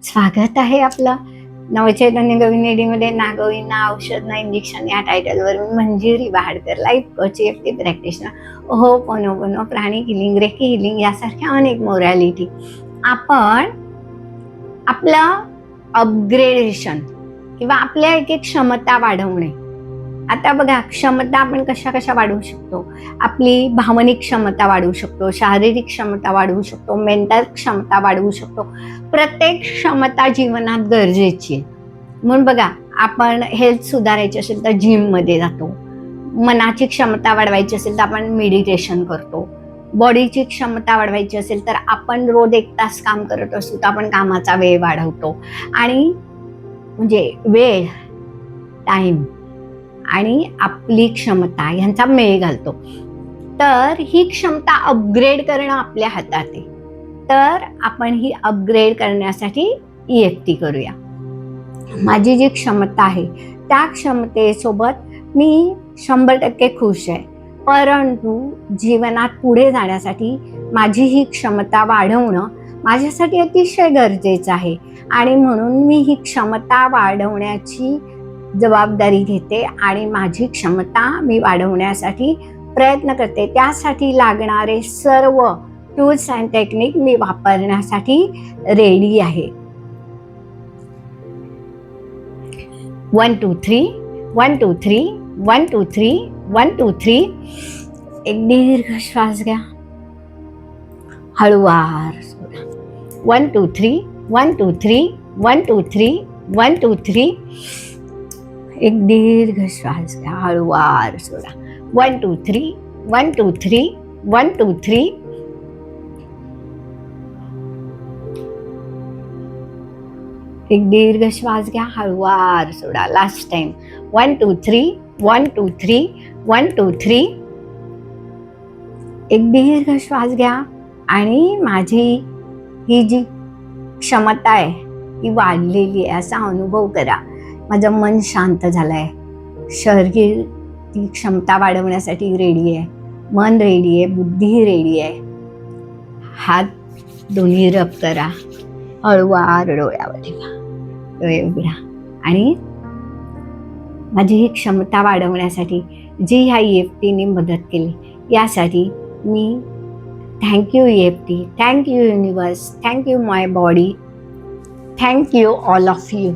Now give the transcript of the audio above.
स्वागत आहे आपलं नवचैतन्य गविनेडीमध्ये. ना गवी ना औषध ना इंजेक्शन या टायटलवर मी Manjiri Bahadkar, life coach, EFT practitioner, hooponopono, प्राणी हिलिंग, रेकी हिलिंग यासारख्या अनेक मोरॅलिटी आपण आपलं अपग्रेडेशन किंवा आपल्या एक एक क्षमता वाढवणे. आता बघा, क्षमता आपण कशा कशा वाढवू शकतो. आपली भावनिक क्षमता वाढवू शकतो, शारीरिक क्षमता वाढवू शकतो, मेंटल क्षमता वाढवू शकतो. प्रत्येक क्षमता जीवनात गरजेची आहे. म्हणून बघा, आपण हेल्थ सुधारायची असेल तर जिममध्ये जातो. मनाची क्षमता वाढवायची असेल तर आपण मेडिटेशन करतो. बॉडीची क्षमता वाढवायची असेल तर आपण रोज 1 तास काम करत असतो तर आपण कामाचा वेळ वाढवतो. आणि म्हणजे वेळ, टाइम आणि आपली क्षमता यांचा मेळ घालतो. तर ही क्षमता अपग्रेड करणं आपल्या हातात आहे. तर आपण ही अपग्रेड करण्यासाठी EFT करूया. माझी जी क्षमता आहे त्या क्षमतेसोबत मी 100% खुश आहे, परंतु जीवनात पुढे जाण्यासाठी माझी ही क्षमता वाढवणं माझ्यासाठी अतिशय गरजेचं आहे. आणि म्हणून मी ही क्षमता वाढवण्याची जबाबदारी घेते आणि माझी क्षमता मी वाढवण्यासाठी प्रयत्न करते. त्यासाठी लागणारे सर्व टूल्स अँड टेक्निक मी वापरण्यासाठी रेडी आहे. 1 2 3 1 2 3 1 2 3 1 2 3. एक दीर्घ श्वास घ्या, हळूवार सोडा. 1 2 3 1 2 3 1 2 3 1 2 3. एक दीर्घ श्वास घ्या, हळूवार सोडा. 1 2 3 1 2 3 1 2 3. एक दीर्घ श्वास घ्या, हळूवार सोडा. Last time. 1 2 3 1 2 3 1 2 3. एक दीर्घ श्वास घ्या आणि माझी ही जी क्षमता आहे ती वाढलेली आहे असा अनुभव करा. माझं मन शांत झालंय, शरीर ती क्षमता वाढवण्यासाठी रेडी आहे, मन रेडी आहे, बुद्धी रेडी आहे. हात दोन्ही रब करा, हळूवार डोळ्यावर ठेवा, डोळे उघडा. आणि माझी ही क्षमता वाढवण्यासाठी जी ह्या EFTने मदत केली यासाठी मी thank you EFT, thank you universe, thank you my body, thank you all of you.